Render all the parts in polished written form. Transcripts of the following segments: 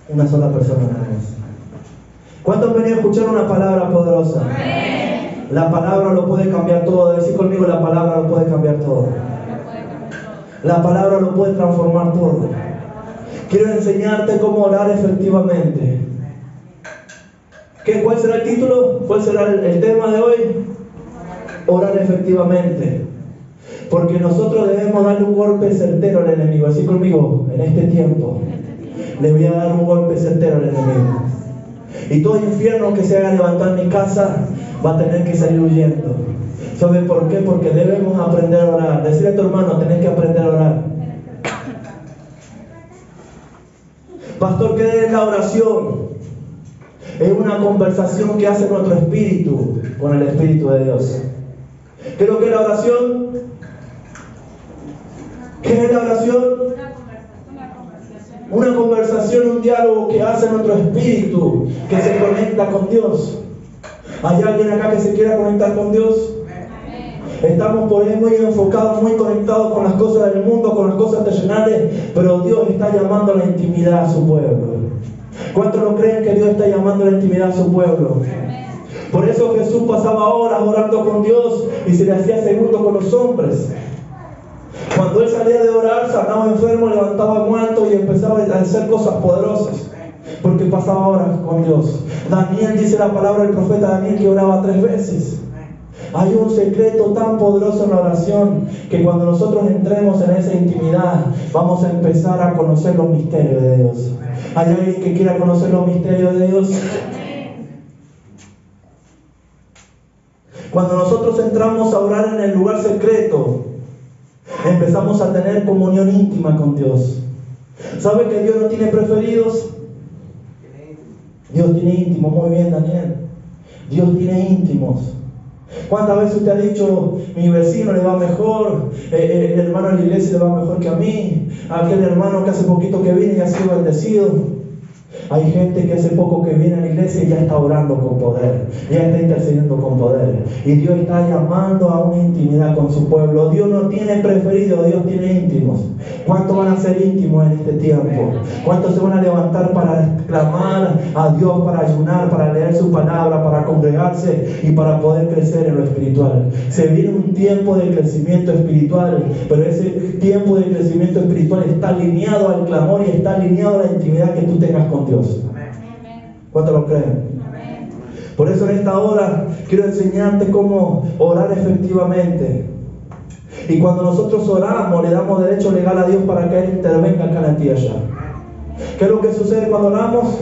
Una sola persona nada más. ¿Cuántos han venido a escuchar una palabra poderosa? La palabra lo puede cambiar todo. Decir conmigo, la palabra lo puede cambiar todo. La palabra lo puede transformar todo. Quiero enseñarte cómo orar efectivamente. ¿Cuál será el título? ¿Cuál será el tema de hoy? Orar efectivamente. Porque nosotros debemos darle un golpe certero al enemigo. Así conmigo, en este tiempo le voy a dar un golpe certero al enemigo. Y todo infierno que se haga levantar en mi casa va a tener que salir huyendo. ¿Sabe por qué? Porque debemos aprender a orar. Decirle a tu hermano, tenés que aprender a orar. Pastor, ¿qué es la oración? Es una conversación que hace nuestro espíritu con el Espíritu de Dios. ¿Qué es lo que es la oración? ¿Qué es la oración? Una conversación, un diálogo que hace nuestro espíritu, que se conecta con Dios. ¿Hay alguien acá que se quiera conectar con Dios? Estamos por ahí muy enfocados, muy conectados con las cosas del mundo, con las cosas terrenales, pero Dios está llamando a la intimidad a su pueblo. ¿Cuántos no creen que Dios está llamando a la intimidad a su pueblo? Por eso Jesús pasaba horas orando con Dios y se le hacía segundo con los hombres. Cuando Él salía de orar, sanaba enfermos, levantaba muertos y empezaba a hacer cosas poderosas, porque pasaba horas con Dios. Daniel, dice la palabra del profeta Daniel, que oraba 3 veces. Hay un secreto tan poderoso en la oración, que cuando nosotros entremos en esa intimidad, vamos a empezar a conocer los misterios de Dios. ¿Hay alguien que quiera conocer los misterios de Dios? Cuando nosotros entramos a orar en el lugar secreto, empezamos a tener comunión íntima con Dios. ¿Sabe que Dios no tiene preferidos? Dios tiene íntimos. Muy bien, Daniel. Dios tiene íntimos. ¿Cuántas veces usted ha dicho, mi vecino le va mejor, el hermano en la iglesia le va mejor que a mí, aquel hermano que hace poquito que viene y ha sido bendecido? Hay gente que hace poco que viene a la iglesia y ya está orando con poder, ya está intercediendo con poder, y Dios está llamando a una intimidad con su pueblo. Dios no tiene preferidos, Dios tiene íntimos. ¿Cuántos van a ser íntimos en este tiempo? ¿Cuántos se van a levantar para clamar a Dios, para ayunar, para leer su palabra, para congregarse y para poder crecer en lo espiritual? Se viene un tiempo de crecimiento espiritual, pero ese tiempo de crecimiento espiritual está alineado al clamor y está alineado a la intimidad que tú tengas con Dios. ¿Cuántos lo creen? Por eso en esta hora quiero enseñarte cómo orar efectivamente. Y cuando nosotros oramos, le damos derecho legal a Dios para que Él intervenga acá en la tierra. ¿Qué es lo que sucede cuando oramos?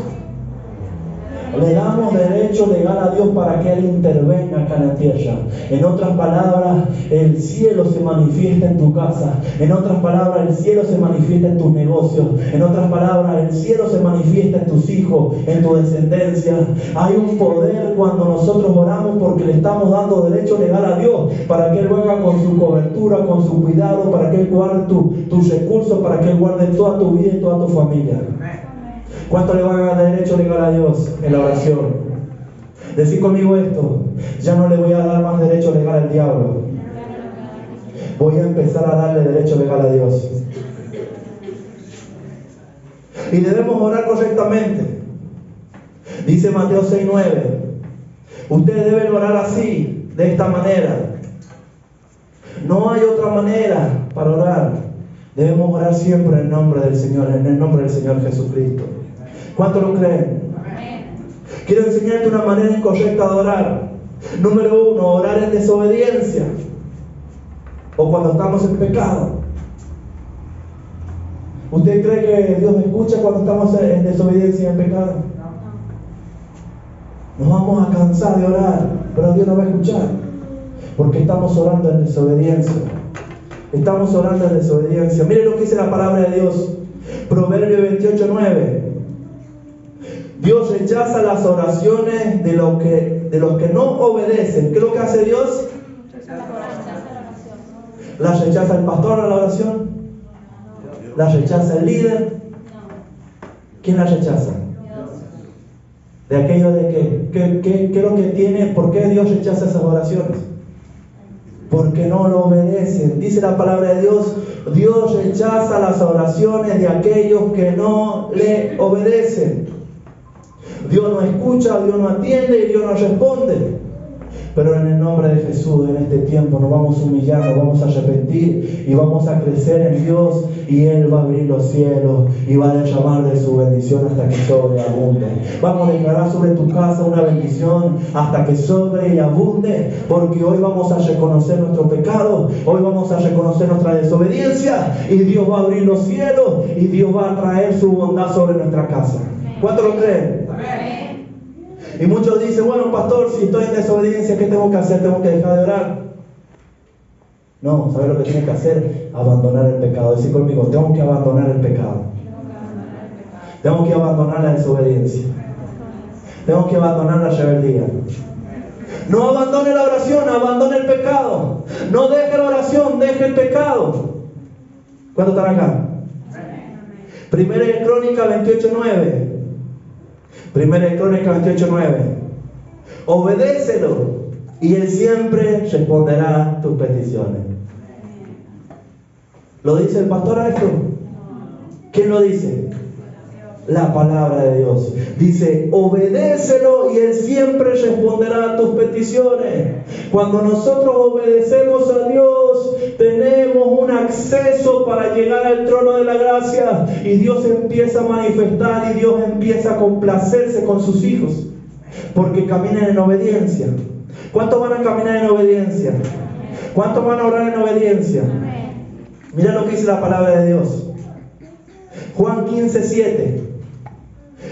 Le damos derecho legal a Dios para que Él intervenga acá en la tierra. En otras palabras, el cielo se manifiesta en tu casa. En otras palabras, el cielo se manifiesta en tus negocios. En otras palabras, el cielo se manifiesta en tus hijos, en tu descendencia. Hay un poder cuando nosotros oramos, porque le estamos dando derecho legal a Dios para que Él venga con su cobertura, con su cuidado, para que Él guarde tus recursos, para que Él guarde toda tu vida y toda tu familia. ¿Cuánto le van a dar derecho legal a Dios en la oración? Decid conmigo esto: ya no le voy a dar más derecho legal al diablo. Voy a empezar a darle derecho legal a Dios. Y debemos orar correctamente. Dice Mateo 6:9. Ustedes deben orar así, de esta manera. No hay otra manera para orar. Debemos orar siempre en el nombre del Señor, en el nombre del Señor Jesucristo. ¿Cuántos lo creen? Quiero enseñarte una manera incorrecta de orar. Número 1, orar en desobediencia, o cuando estamos en pecado. ¿Usted cree que Dios escucha cuando estamos en desobediencia y en pecado? Nos vamos a cansar de orar, pero Dios nos va a escuchar, porque estamos orando en desobediencia. Estamos orando en desobediencia. Miren lo que dice la palabra de Dios. Proverbio 28:9. Dios rechaza las oraciones de los que no obedecen. ¿Qué es lo que hace Dios? ¿Las rechaza el pastor a la oración? ¿Las rechaza el líder? ¿Quién las rechaza? De aquello de que ¿qué es lo que tiene? ¿Por qué Dios rechaza esas oraciones? porque no lo obedecen. Dice la palabra de Dios, Dios rechaza las oraciones de aquellos que no le obedecen. Dios no escucha, Dios no atiende y Dios no responde. Pero en el nombre de Jesús, en este tiempo nos vamos a humillar, nos vamos a arrepentir y vamos a crecer en Dios, y Él va a abrir los cielos y va a derramar de su bendición hasta que sobreabunde. Vamos a declarar sobre tu casa una bendición hasta que sobre y abunde, porque hoy vamos a reconocer nuestro pecado, hoy vamos a reconocer nuestra desobediencia, y Dios va a abrir los cielos y Dios va a traer su bondad sobre nuestra casa. ¿Cuántos lo creen? Y muchos dicen, bueno, pastor, si estoy en desobediencia, ¿qué tengo que hacer? ¿Tengo que dejar de orar? No, ¿sabes lo que tienes que hacer? Abandonar el pecado. Decir conmigo, tengo que abandonar el pecado. Tengo que abandonar la desobediencia. Tengo que abandonar la rebeldía. No abandone la oración, abandone el pecado. No deje la oración, deje el pecado. ¿Cuántos están acá? Primera de Crónicas 28:9. Primera de Crónicas 28:9. Obedécelo y Él siempre responderá tus peticiones. ¿Lo dice el pastor a esto? ¿Quién lo dice? La palabra de Dios. Dice, obedécelo y Él siempre responderá a tus peticiones. Cuando nosotros obedecemos a Dios, tenemos un acceso para llegar al trono de la gracia, y Dios empieza a manifestar y Dios empieza a complacerse con sus hijos, porque caminan en obediencia. ¿Cuántos van a caminar en obediencia? ¿Cuántos van a orar en obediencia? Mira lo que dice la palabra de Dios. Juan 15:7.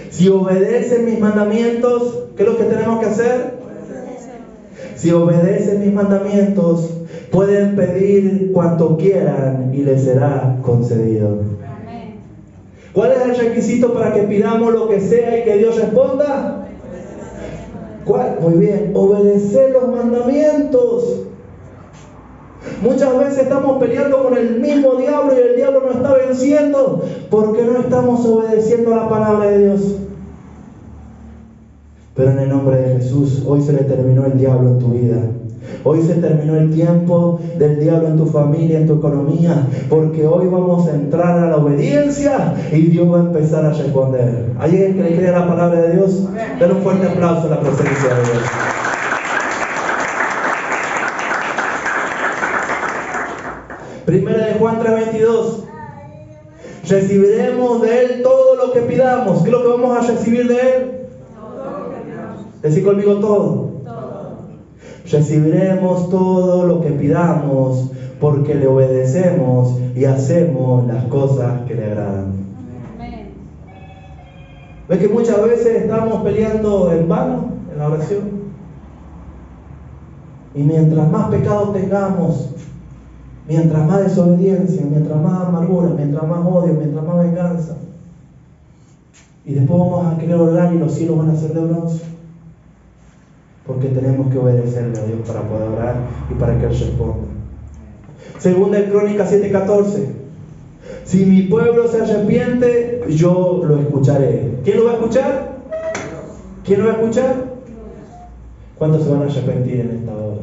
Si obedecen mis mandamientos, ¿qué es lo que tenemos que hacer? Si obedecen mis mandamientos, pueden pedir cuanto quieran y les será concedido. ¿Cuál es el requisito para que pidamos lo que sea y que Dios responda? ¿Cuál? Muy bien, obedecer los mandamientos. Muchas veces estamos peleando con el mismo diablo y el diablo nos está venciendo porque no estamos obedeciendo a la palabra de Dios. Pero en el nombre de Jesús, hoy se le terminó el diablo en tu vida. Hoy se terminó el tiempo del diablo en tu familia, en tu economía, porque hoy vamos a entrar a la obediencia y Dios va a empezar a responder. ¿Alguien que le cree la palabra de Dios? Dale un fuerte aplauso a la presencia de Dios. Primera de Juan 3:22. Recibiremos de Él todo lo que pidamos. ¿Qué es lo que vamos a recibir de Él? Decir conmigo todo. Recibiremos todo lo que pidamos porque le obedecemos y hacemos las cosas que le agradan. ¿Ves que muchas veces estamos peleando en vano en la oración? Y mientras más pecado tengamos, mientras más desobediencia, mientras más amargura, mientras más odio, mientras más venganza, y después vamos a querer orar y los cielos van a ser de bronce, porque tenemos que obedecerle a Dios para poder orar y para que Él responda. Segunda de Crónicas 7:14. Si mi pueblo se arrepiente, yo lo escucharé. ¿Quién lo va a escuchar? ¿Quién lo va a escuchar? ¿Cuántos se van a arrepentir en esta hora?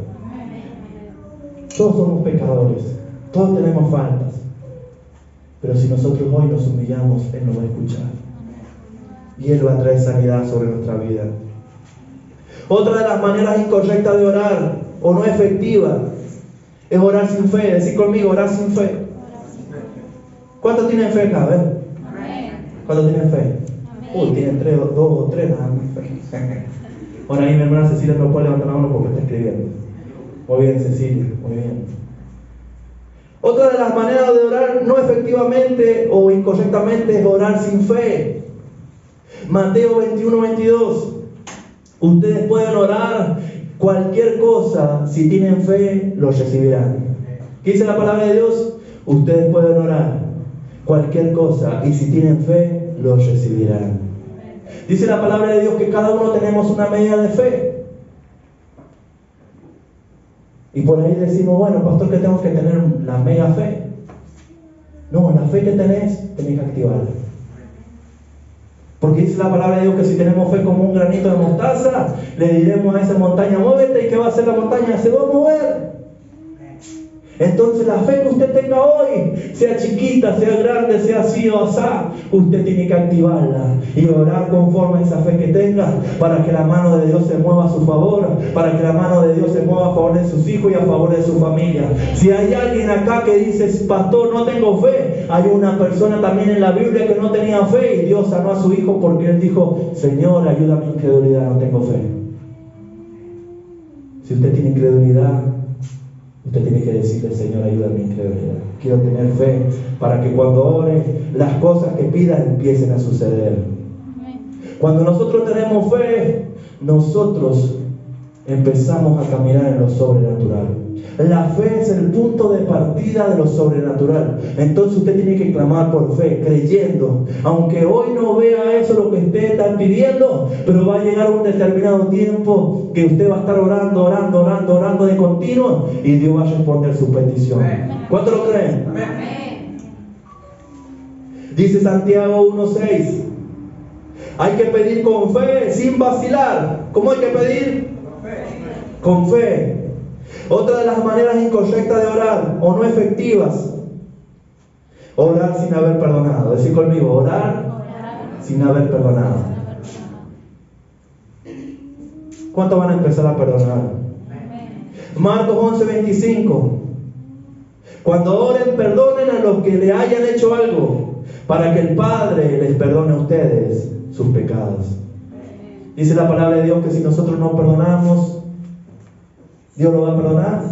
Todos somos pecadores, todos tenemos faltas, pero si nosotros hoy nos humillamos, Él nos va a escuchar y Él va a traer sanidad sobre nuestra vida. Otra de las maneras incorrectas de orar o no efectiva es orar sin fe. Decir conmigo, orar sin fe. ¿Cuántos tienen fe acá? ¿Cuántos tienen fe? Uy, tienen 2 o 3 nada más. Ahora ahí mi hermana Cecilia no puede levantar la mano porque está escribiendo. Muy bien, Cecilia, muy bien. Otra de las maneras de orar no efectivamente o incorrectamente es orar sin fe. Mateo 21:22. Ustedes pueden orar cualquier cosa, si tienen fe, lo recibirán. ¿Qué dice la palabra de Dios? Ustedes pueden orar cualquier cosa y si tienen fe, lo recibirán. Dice la palabra de Dios que cada uno tenemos una medida de fe. Y por ahí decimos, bueno, pastor, que tengo que tener la mega fe. No, la fe que tenés que activarla. Porque dice la palabra de Dios que si tenemos fe como un granito de mostaza, le diremos a esa montaña, muévete, ¿y qué va a hacer la montaña? Se va a mover. Entonces la fe que usted tenga hoy, sea chiquita, sea grande, sea así o asá, usted tiene que activarla y orar conforme a esa fe que tenga, para que la mano de Dios se mueva a su favor, para que la mano de Dios se mueva a favor de sus hijos y a favor de su familia. Si hay alguien acá que dice, pastor, no tengo fe, hay una persona también en la Biblia que no tenía fe y Dios sanó a su hijo porque él dijo, Señor, ayuda a mi incredulidad, no tengo fe. Si usted tiene incredulidad, usted tiene que decirle, Señor, ayuda a mi incredulidad. Quiero tener fe para que cuando ore, las cosas que pida empiecen a suceder. Cuando nosotros tenemos fe, nosotros empezamos a caminar en lo sobrenatural. La fe es el punto de partida de lo sobrenatural. Entonces usted tiene que clamar por fe, creyendo. Aunque hoy no vea eso lo que usted está pidiendo, pero va a llegar un determinado tiempo que usted va a estar orando de continuo y Dios va a responder su petición. ¿Cuántos lo creen? Dice Santiago 1:6. Hay que pedir con fe, sin vacilar. ¿Cómo hay que pedir? Con fe. Otra de las maneras incorrectas de orar o no efectivas, orar sin haber perdonado. Decir conmigo, orar sin haber perdonado. ¿Cuántos van a empezar a perdonar? Marcos 11:25. Cuando oren, perdonen a los que le hayan hecho algo, para que el Padre les perdone a ustedes sus pecados. Dice la palabra de Dios que si nosotros no perdonamos, ¿Dios lo va a perdonar?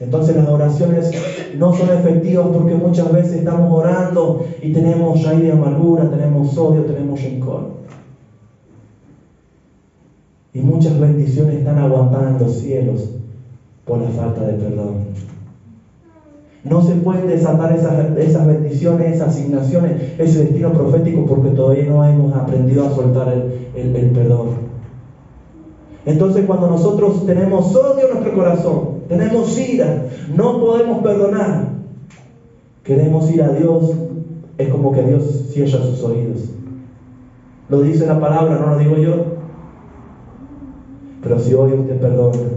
Entonces las oraciones no son efectivas porque muchas veces estamos orando y tenemos raíz de amargura, tenemos odio, tenemos rencor. Y muchas bendiciones están aguantadas en los cielos por la falta de perdón. No se pueden desatar esas bendiciones, esas asignaciones, ese destino profético porque todavía no hemos aprendido a soltar el perdón. Entonces cuando nosotros tenemos odio en nuestro corazón, tenemos ira, no podemos perdonar, queremos ir a Dios, es como que Dios cierra sus oídos. Lo dice la palabra, no lo digo yo. Pero si hoy usted perdona,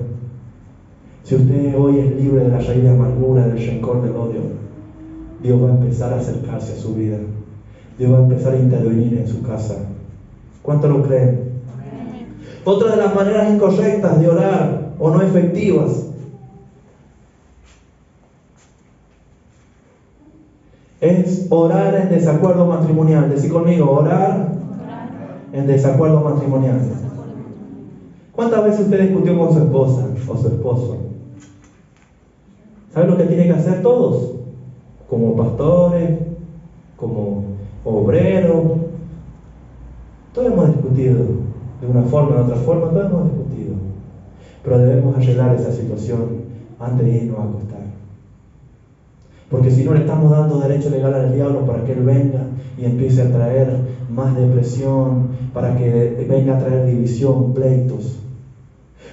si usted hoy es libre de la raíz de amargura, del rencor, del odio, Dios va a empezar a acercarse a su vida. Dios va a empezar a intervenir en su casa. ¿Cuánto lo creen? Otra de las maneras incorrectas de orar o no efectivas es orar en desacuerdo matrimonial. Decí conmigo, orar en desacuerdo matrimonial. ¿Cuántas veces usted discutió con su esposa o su esposo? ¿Saben lo que tienen que hacer todos? Como pastores, como obreros, todos hemos discutido. De una forma, de otra forma, todos hemos discutido. Pero debemos arreglar esa situación antes de irnos a acostar. Porque si no le estamos dando derecho legal al diablo para que él venga y empiece a traer más depresión, para que venga a traer división, pleitos.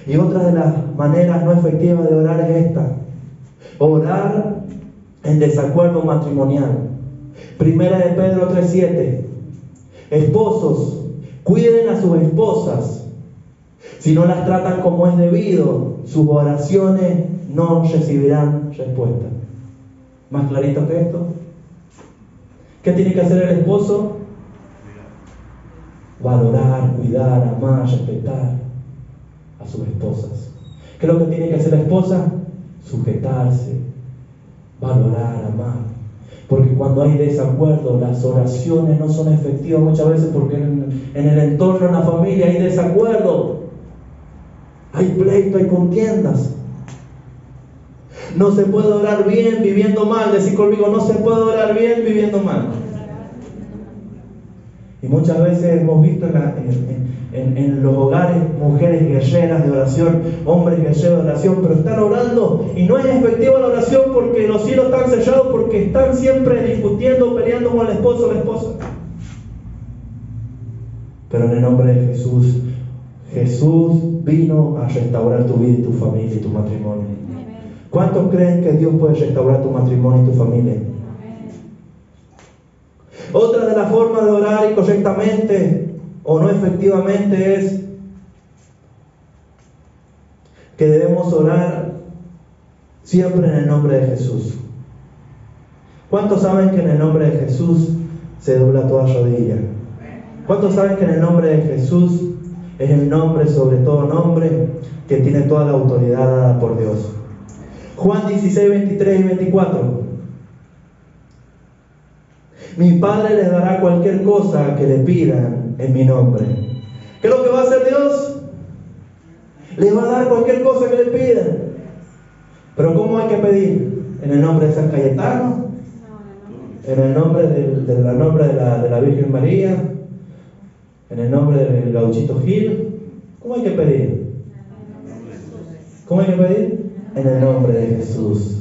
Y otra de las maneras no efectivas de orar es esta: orar en desacuerdo matrimonial. Primera de Pedro 3:7. Esposos, cuiden a sus esposas. Si no las tratan como es debido, sus oraciones no recibirán respuesta. ¿Más clarito que esto? ¿Qué tiene que hacer el esposo? Valorar, cuidar, amar, respetar a sus esposas. ¿Qué es lo que tiene que hacer la esposa? Sujetarse, valorar, amar. Porque cuando hay desacuerdo, las oraciones no son efectivas muchas veces porque en el entorno, en la familia, hay desacuerdo. Hay pleito, hay contiendas. No se puede orar bien viviendo mal. Decir conmigo, no se puede orar bien viviendo mal. Y muchas veces hemos visto en los hogares mujeres guerreras de oración, hombres guerreros de oración, pero están orando y no es efectiva la oración porque los cielos están sellados, porque están siempre discutiendo, peleando con el esposo o la esposa. Pero en el nombre de Jesús, Jesús vino a restaurar tu vida y tu familia y tu matrimonio. ¿Cuántos creen que Dios puede restaurar tu matrimonio y tu familia? Otra de las formas de orar incorrectamente o no efectivamente es que debemos orar Siempre en el nombre de Jesús. ¿Cuántos saben que en el nombre de Jesús se dobla toda rodilla? ¿Cuántos saben que en el nombre de Jesús es el nombre sobre todo nombre que tiene toda la autoridad dada por Dios? Juan 16, 23 y 24. Mi Padre les dará cualquier cosa que le pidan en mi nombre. ¿Qué es lo que va a hacer Dios? Les va a dar cualquier cosa que le pidan. Pero ¿cómo hay que pedir? ¿En el nombre de San Cayetano? ¿En el nombre de la Virgen María? ¿En el nombre del Gauchito Gil? ¿Cómo hay que pedir? ¿Cómo hay que pedir? En el nombre de Jesús.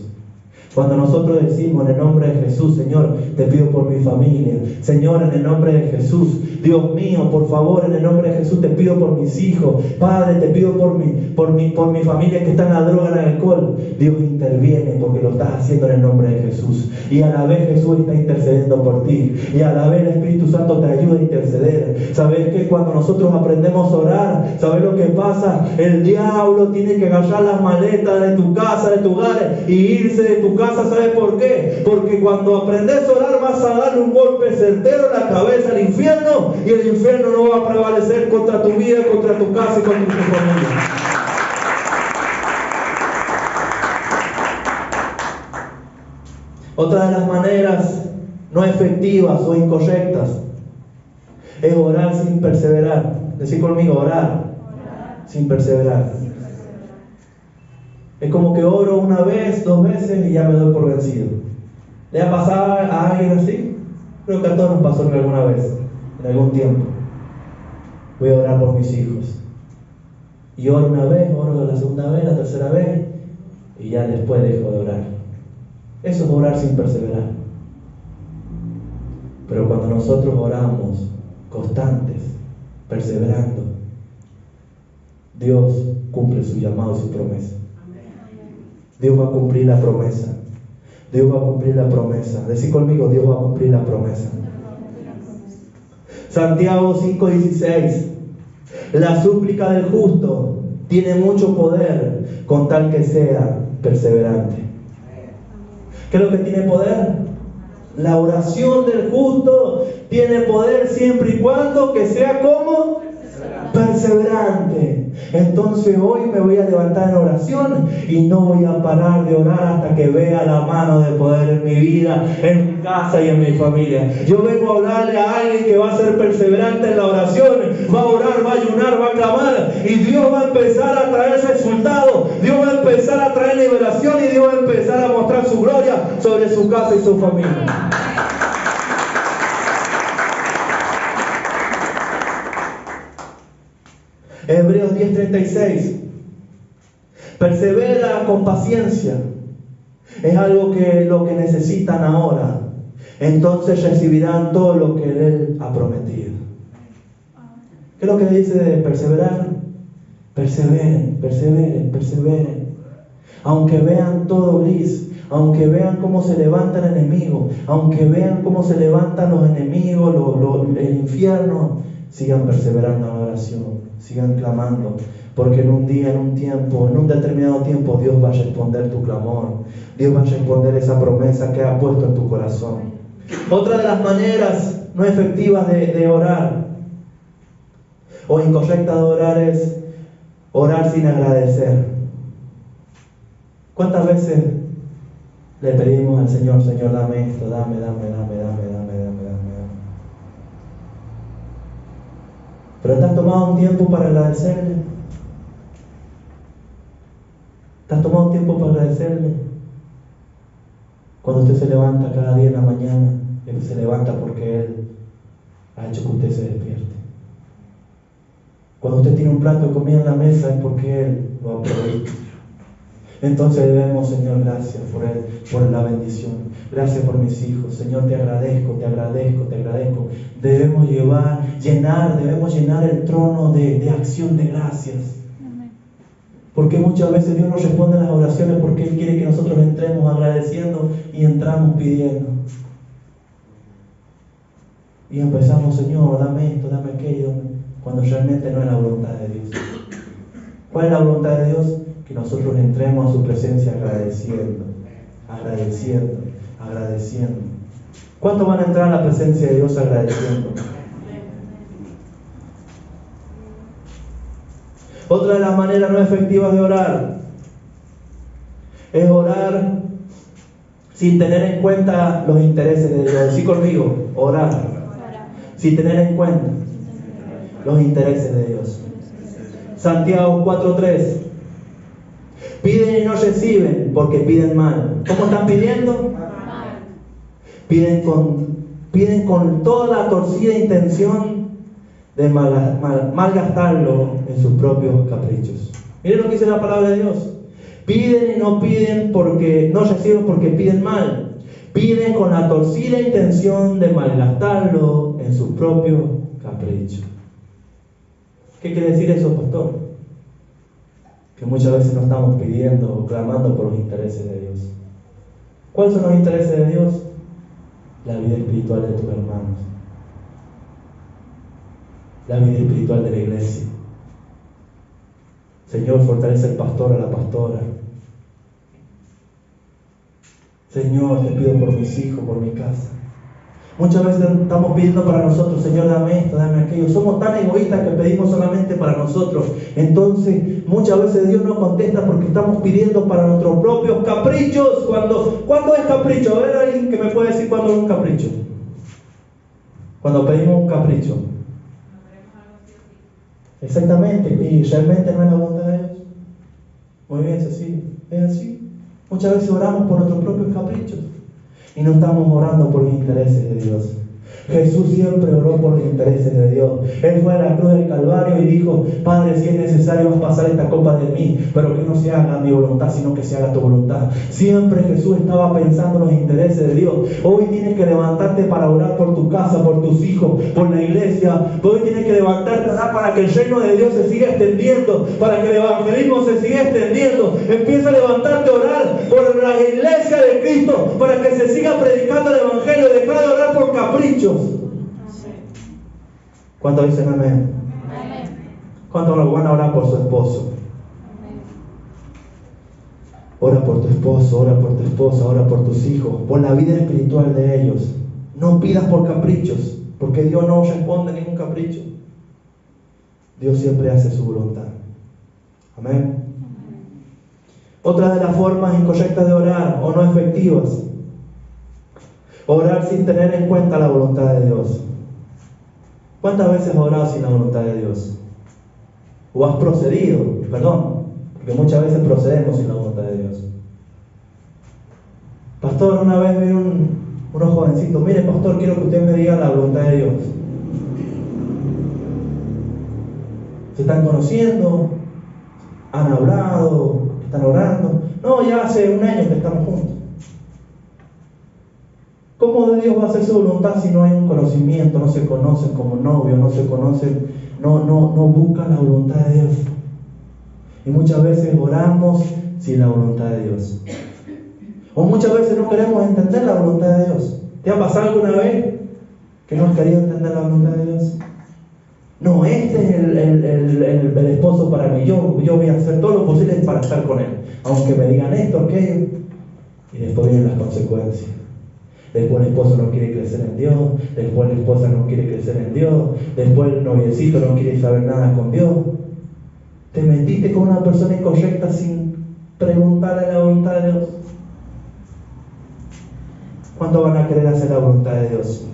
Cuando nosotros decimos en el nombre de Jesús, Señor, te pido por mi familia. Señor, en el nombre de Jesús, Dios mío, por favor, en el nombre de Jesús, te pido por mis hijos. Padre, te pido por mi familia que está en la droga, en el alcohol. Dios interviene porque lo estás haciendo en el nombre de Jesús. Y a la vez Jesús está intercediendo por ti. Y a la vez el Espíritu Santo te ayuda a interceder. ¿Sabes qué? Cuando nosotros aprendemos a orar, ¿sabes lo que pasa? El diablo tiene que agarrar las maletas de tu casa, de tu hogar, y irse de tu casa. ¿Sabes por qué? Porque cuando aprendes a orar vas a darle un golpe certero en la cabeza al infierno, y el infierno no va a prevalecer contra tu vida, contra tu casa y contra tu familia. Otra de las maneras no efectivas o incorrectas es orar sin perseverar. Decir conmigo, orar sin perseverar. Es como que oro una vez, 2 veces y ya me doy por vencido. ¿Le ha pasado a alguien así? Creo que a todos nos pasó alguna vez, en algún tiempo. Voy a orar por mis hijos. Y oro una vez, oro la segunda vez, la tercera vez, y ya después dejo de orar. Eso es orar sin perseverar. Pero cuando nosotros oramos constantes, perseverando, Dios cumple su llamado y su promesa. Dios va a cumplir la promesa. Dios va a cumplir la promesa. Decid conmigo, Dios va a cumplir la promesa. Santiago 5:16. La súplica del justo tiene mucho poder con tal que sea perseverante. ¿Qué es lo que tiene poder? La oración del justo tiene poder siempre y cuando que sea como perseverante. Entonces hoy me voy a levantar en oración y no voy a parar de orar hasta que vea la mano de poder en mi vida, en mi casa y en mi familia. Yo vengo a hablarle a alguien que va a ser perseverante en la oración, va a orar, va a ayunar, va a clamar, y Dios va a empezar a traer resultados, Dios va a empezar a traer liberación, y Dios va a empezar a mostrar su gloria sobre su casa y su familia. Hebreos 10:36. Persevera con paciencia. Es algo que lo que necesitan ahora. Entonces recibirán todo lo que Él ha prometido. ¿Qué es lo que dice de perseverar? Perseveren, perseveren, perseveren. Aunque vean todo gris, aunque vean cómo se levanta el enemigo, aunque vean cómo se levantan los enemigos, el infierno, sigan perseverando en la oración. Sigan clamando, porque en un día, en un tiempo, en un determinado tiempo, Dios va a responder tu clamor. Dios va a responder esa promesa que ha puesto en tu corazón. Otra de las maneras no efectivas de orar o incorrecta de orar es orar sin agradecer. ¿Cuántas veces le pedimos al Señor, Señor, dame esto, dame? ¿Pero te has tomado un tiempo para agradecerle? ¿Te has tomado un tiempo para agradecerle? Cuando usted se levanta cada día en la mañana, Él se levanta porque Él ha hecho que usted se despierte. Cuando usted tiene un plato de comida en la mesa es porque Él lo ha provisto. Entonces debemos, Señor, gracias por Él, por la bendición. Gracias por mis hijos. Señor, te agradezco, te agradezco, te agradezco. Debemos llenar el trono de acción de gracias. Porque muchas veces Dios nos responde a las oraciones porque Él quiere que nosotros entremos agradeciendo y entramos pidiendo. Y empezamos, Señor, dame esto, dame aquello, cuando realmente no es la voluntad de Dios. ¿Cuál es la voluntad de Dios? que nosotros entremos a su presencia agradeciendo, agradeciendo, agradeciendo. ¿Cuántos van a entrar a la presencia de Dios agradeciendo? Otra de las maneras no efectivas de orar es orar sin tener en cuenta los intereses de Dios. Decí conmigo, orar sin tener en cuenta los intereses de Dios. Santiago 4:3. Piden y no reciben porque piden mal. ¿Cómo están pidiendo? Piden con toda la torcida intención de malgastarlo en sus propios caprichos. Miren lo que dice la palabra de Dios. Piden y no piden porque no reciben porque piden mal. Piden con la torcida intención de malgastarlo en sus propios caprichos. ¿Qué quiere decir eso, pastor? Que muchas veces no estamos pidiendo o clamando por los intereses de Dios. ¿Cuáles son los intereses de Dios? La vida espiritual de tus hermanos, la vida espiritual de la iglesia. Señor, fortalece al pastor, a la pastora. Señor, te pido por mis hijos, por mi casa. Muchas veces estamos pidiendo para nosotros, Señor, dame esto, dame aquello. Somos tan egoístas que pedimos solamente para nosotros. Entonces, muchas veces Dios no contesta porque estamos pidiendo para nuestros propios caprichos. ¿Cuándo es capricho? A ver, alguien que me puede decir cuándo es un capricho. Cuando pedimos un capricho. Exactamente, y realmente no es la voluntad de Dios. Muy bien, Cecilia, es así. Muchas veces oramos por nuestros propios caprichos y no estamos orando por los intereses de Dios. Jesús siempre oró por los intereses de Dios. Él fue a la cruz del Calvario y dijo: Padre, si es necesario, vas a pasar esta copa de mí, pero que no se haga mi voluntad, sino que se haga tu voluntad. Siempre Jesús estaba pensando en los intereses de Dios. Hoy tienes que levantarte para orar por tu casa, por tus hijos, por la iglesia. Hoy tienes que levantarte a orar para que el reino de Dios se siga extendiendo, para que el evangelismo se siga extendiendo. Empieza a levantarte a orar por la iglesia de Cristo, para que se siga predicando el evangelio. Deja de orar por caprichos. ¿Cuántos dicen amén? ¿Cuántos van a orar por su esposo? Ora por tu esposo, ora por tu esposa, ora por tus hijos, por la vida espiritual de ellos. No pidas por caprichos, porque Dios no responde a ningún capricho. Dios siempre hace su voluntad. Amén. Otra de las formas incorrectas de orar o no efectivas: orar sin tener en cuenta la voluntad de Dios. ¿Cuántas veces has orado sin la voluntad de Dios? ¿O has procedido? Perdón, porque muchas veces procedemos sin la voluntad de Dios. Pastor, una vez vi unos jovencitos: mire, pastor, quiero que usted me diga la voluntad de Dios. Se están conociendo, han hablado, están orando. No, ya hace un año que estamos juntos. ¿Cómo Dios va a hacer su voluntad si no hay un conocimiento? No se conocen como novios, no se conocen, no buscan la voluntad de Dios. Y muchas veces oramos sin la voluntad de Dios. O muchas veces no queremos entender la voluntad de Dios. ¿Te ha pasado alguna vez que no has querido entender la voluntad de Dios? No, este es el esposo para mí. Yo voy a hacer todo lo posible para estar con él, aunque me digan esto, aquello. Y después vienen las consecuencias. Después el esposo no quiere crecer en Dios, después la esposa no quiere crecer en Dios, después el noviecito no quiere saber nada con Dios. Te metiste con una persona incorrecta sin preguntarle la voluntad de Dios. ¿Cuánto van a querer hacer la voluntad de Dios?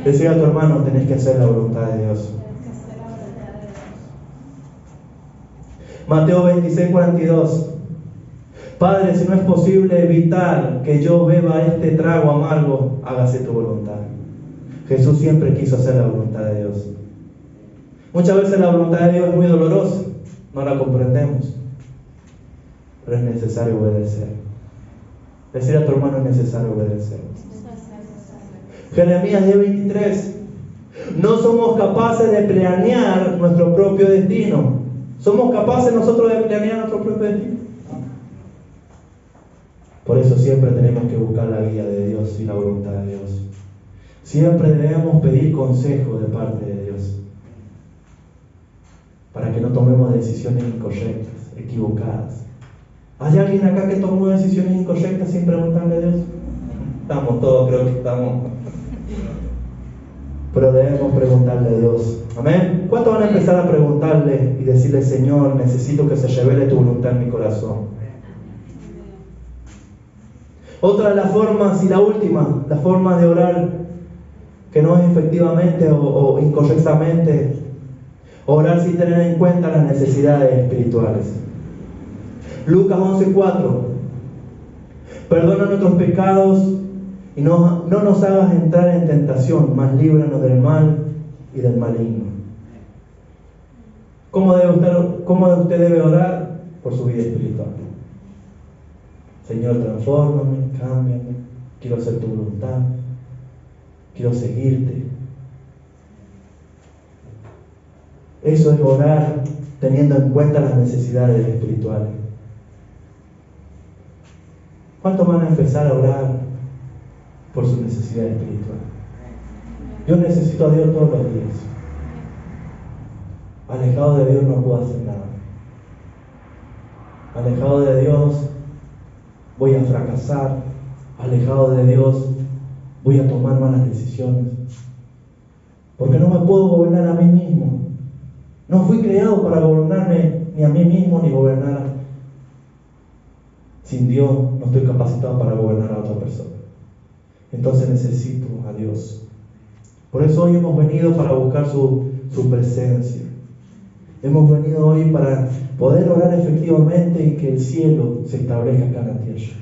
Decía a tu hermano: tenés que hacer la voluntad de Dios. Mateo 26:42. Padre, si no es posible evitar que yo beba este trago amargo, hágase tu voluntad. Jesús siempre quiso hacer la voluntad de Dios. Muchas veces la voluntad de Dios es muy dolorosa, no la comprendemos, pero es necesario obedecer. Decir a tu hermano: es necesario obedecer. Jeremías 10:23. No somos capaces de planear nuestro propio destino. ¿Somos capaces nosotros de planear nuestro propio destino? Por eso siempre tenemos que buscar la guía de Dios y la voluntad de Dios. Siempre debemos pedir consejo de parte de Dios, para que no tomemos decisiones incorrectas, equivocadas. ¿Hay alguien acá que tomó decisiones incorrectas sin preguntarle a Dios? Estamos todos, creo que estamos. Pero debemos preguntarle a Dios. Amén. ¿Cuántos van a empezar a preguntarle y decirle, Señor, necesito que se revele tu voluntad en mi corazón? Otra de las formas, y la última, la forma de orar que no es efectivamente o incorrectamente, orar sin tener en cuenta las necesidades espirituales. Lucas 11:4. Perdona nuestros pecados y no nos hagas entrar en tentación, mas líbranos del mal y del maligno. ¿Cómo usted debe orar? Por su vida espiritual. Señor, transfórmame, cámbiame, quiero hacer tu voluntad, quiero seguirte. Eso es orar teniendo en cuenta las necesidades espirituales. ¿Cuántos van a empezar a orar por su necesidad espiritual? Yo necesito a Dios todos los días. Alejado de Dios no puedo hacer nada. Alejado de Dios voy a fracasar. Alejado de Dios voy a tomar malas decisiones. Porque no me puedo gobernar a mí mismo. No fui creado para gobernarme ni a mí mismo ni gobernar. Sin Dios no estoy capacitado para gobernar a otra persona. Entonces necesito a Dios. Por eso hoy hemos venido para buscar su presencia. Hemos venido hoy para poder orar efectivamente y que el cielo se establezca acá en la tierra.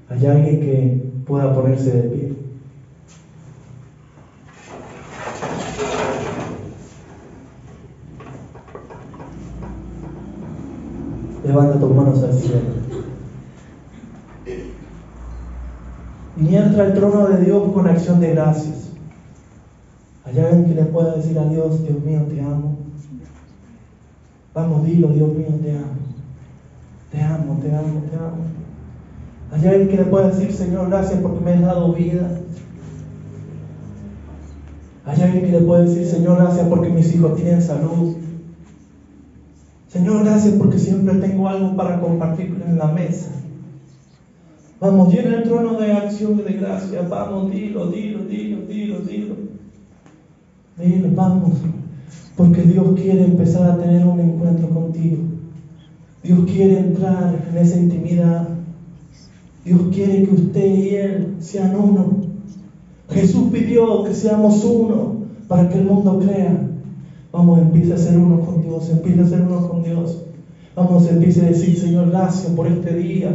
¿Hay alguien que pueda ponerse de pie? Levanta tus manos al cielo. Y entra al trono de Dios con acción de gracias. ¿Hay alguien que le pueda decir a Dios, Dios mío, te amo? Vamos, dilo, Dios mío, te amo. Te amo, te amo, te amo. ¿Hay alguien que le pueda decir, Señor, gracias porque me has dado vida? ¿Hay alguien que le pueda decir, Señor, gracias porque mis hijos tienen salud? Señor, gracias porque siempre tengo algo para compartir en la mesa. Vamos, llena el trono de acción de gracias. Vamos, dilo, dilo, dilo, dilo, dilo. Dilo, vamos. Porque Dios quiere empezar a tener un encuentro contigo. Dios quiere entrar en esa intimidad. Dios quiere que usted y Él sean uno. Jesús pidió que seamos uno para que el mundo crea. Vamos, empieza a ser uno con Dios. Empieza a ser uno con Dios. Vamos, empiece a decir, Señor, gracias por este día.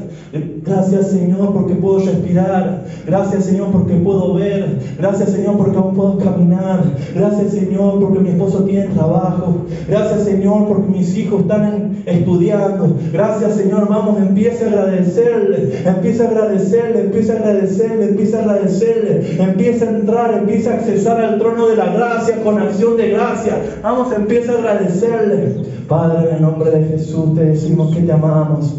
Gracias, Señor, porque puedo respirar. Gracias, Señor, porque puedo ver. Gracias, Señor, porque aún puedo caminar. Gracias, Señor, porque mi esposo tiene trabajo. Gracias, Señor, porque mis hijos están estudiando. Gracias, Señor. Vamos, empiece a agradecerle. Empieza a agradecerle, empieza a agradecerle, empieza a agradecerle. Empieza a entrar, empieza a accesar al trono de la gracia con acción de gracia. Vamos, empieza a agradecerle. Padre, en el nombre de Jesús te decimos que te amamos.